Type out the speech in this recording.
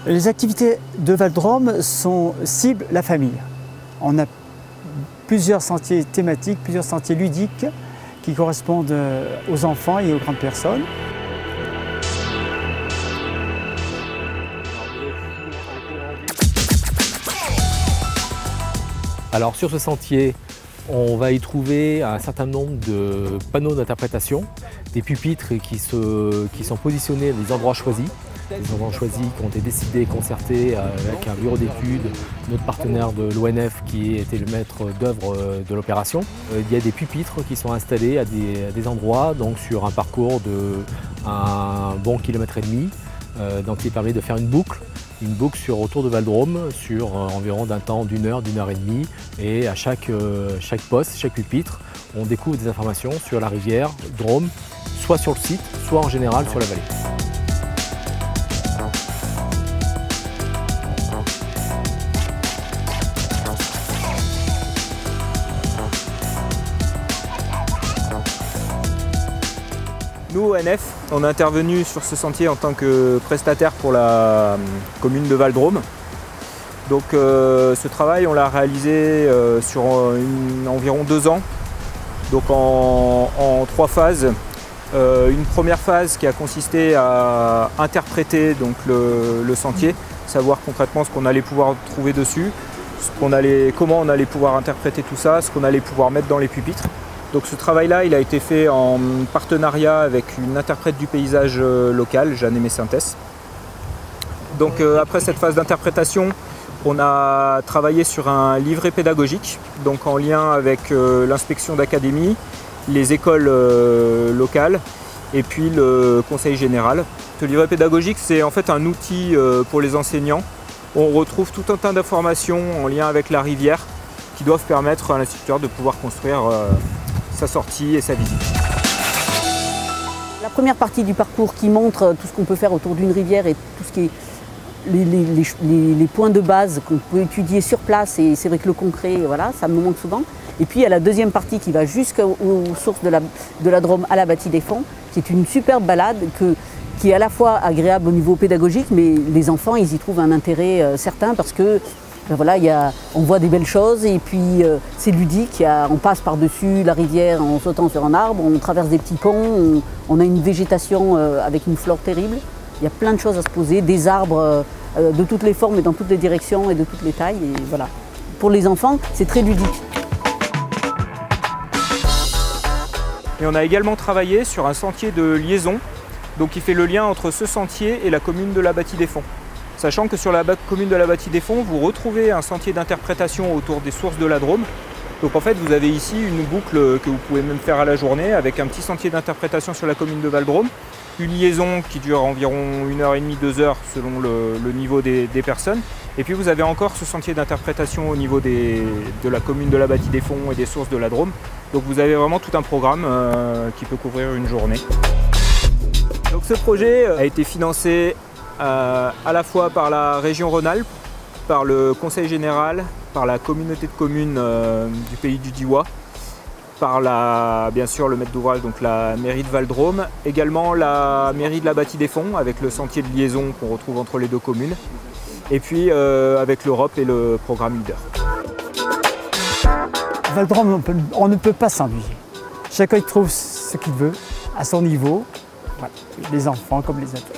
Les activités de Val-de-Drôme ciblent la famille. On a plusieurs sentiers thématiques, plusieurs sentiers ludiques qui correspondent aux enfants et aux grandes personnes. Alors sur ce sentier, on va y trouver un certain nombre de panneaux d'interprétation, des pupitres qui sont positionnés à des endroits choisis. Des endroits choisis qui ont été décidés, concertés avec un bureau d'études, notre partenaire de l'ONF qui était le maître d'œuvre de l'opération. Il y a des pupitres qui sont installés à des endroits, donc sur un parcours de un bon kilomètre et demi, donc qui permet de faire une boucle autour de Val-de-Drôme sur environ d'un temps d'une heure et demie. Et à chaque poste, chaque pupitre, on découvre des informations sur la rivière Drôme, soit sur le site, soit en général sur la vallée. Nous, ONF, on est intervenu sur ce sentier en tant que prestataire pour la commune de Val-de-Drôme. Donc ce travail, on l'a réalisé sur environ 2 ans, donc en 3 phases. Une première phase qui a consisté à interpréter donc, le sentier, savoir concrètement ce qu'on allait pouvoir trouver dessus, comment on allait pouvoir interpréter tout ça, ce qu'on allait pouvoir mettre dans les pupitres. Donc ce travail-là, il a été fait en partenariat avec une interprète du paysage local, Jeanne-Aimée Sintès. Donc après cette phase d'interprétation, on a travaillé sur un livret pédagogique, donc en lien avec l'inspection d'académie, les écoles locales et puis le conseil général. Ce livret pédagogique, c'est en fait un outil pour les enseignants. On retrouve tout un tas d'informations en lien avec la rivière qui doivent permettre à l'instituteur de pouvoir construire sa sortie et sa visite. La première partie du parcours qui montre tout ce qu'on peut faire autour d'une rivière et tout ce qui est les points de base qu'on peut étudier sur place, et c'est vrai que le concret, voilà, ça me manque souvent. Et puis il y a la deuxième partie qui va jusqu'aux sources de la Drôme à la Bâtie des Fonds. C'est une superbe balade qui est à la fois agréable au niveau pédagogique, mais les enfants ils y trouvent un intérêt certain parce que ben voilà, on voit des belles choses et puis c'est ludique. On passe par-dessus la rivière en sautant sur un arbre, on traverse des petits ponts, on a une végétation avec une flore terrible. Il y a plein de choses à se poser, des arbres de toutes les formes et dans toutes les directions et de toutes les tailles. Et voilà. Pour les enfants, c'est très ludique. Et on a également travaillé sur un sentier de liaison, donc qui fait le lien entre ce sentier et la commune de la Bâtie des Fonds. Sachant que sur la commune de la Bâtie des Fonds, vous retrouvez un sentier d'interprétation autour des sources de la Drôme. Donc en fait, vous avez ici une boucle que vous pouvez même faire à la journée avec un petit sentier d'interprétation sur la commune de Val-de-Drôme, une liaison qui dure environ 1h30, 2 heures selon le niveau des personnes. Et puis vous avez encore ce sentier d'interprétation au niveau de la commune de la Bâtie des Fonds et des sources de la Drôme. Donc vous avez vraiment tout un programme qui peut couvrir une journée. Donc ce projet a été financé à la fois par la région Rhône-Alpes, par le conseil général, par la communauté de communes du pays du Diois, par bien sûr le maître d'ouvrage, donc la mairie de Val-de-Drôme, également la mairie de la Bâtie des Fonds avec le sentier de liaison qu'on retrouve entre les 2 communes, et puis avec l'Europe et le programme Leader. Val-de-Drôme, on ne peut pas s'ennuyer. Chacun y trouve ce qu'il veut, à son niveau, voilà. Les enfants comme les adultes.